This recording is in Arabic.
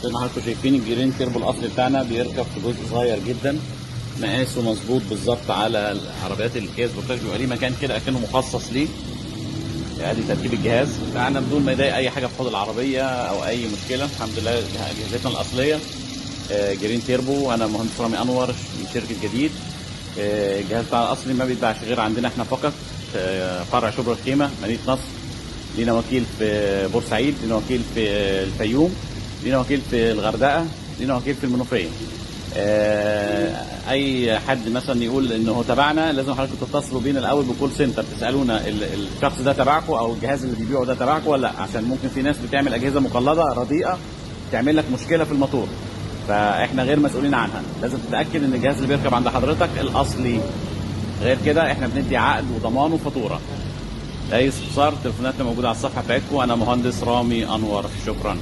زي ما حضراتكم شايفين الجرين تيربو الاصلي بتاعنا بيركب في جزء صغير جدا، مقاسه مظبوط بالظبط على العربيات الكيا سبورتاج، بيبقى ليه مكان كده اكنه مخصص ليه. ادي تركيب الجهاز بتاعنا بدون ما يضايق اي حاجه في حوض العربيه او اي مشكله. الحمد لله جهازتنا الاصليه جرين تيربو. انا مهندس رامي انور من شركه جديد. الجهاز بتاعنا الاصلي ما بيتباعش غير عندنا احنا فقط، فرع شبرا الخيمه مدينه نصر. لينا وكيل في بورسعيد، لينا وكيل في الفيوم، لينا وكيل في الغردقه، لينا وكيل في المنوفيه. اي حد مثلا يقول انه هو تبعنا لازم حضراتكم تتصلوا بينا الاول بكول سنتر، تسالونا الشخص ده تبعكم او الجهاز اللي بيبيعه ده تبعكم ولا لا، عشان ممكن في ناس بتعمل اجهزه مقلده رديئه تعمل لك مشكله في الموتور، فاحنا غير مسؤولين عنها. لازم تتاكد ان الجهاز اللي بيركب عند حضرتك الاصلي، غير كده احنا بندي عقد وضمان وفاتوره. اي استفسار تليفوناتنا موجوده على الصفحه بتاعتكم. انا مهندس رامي انور، شكرا.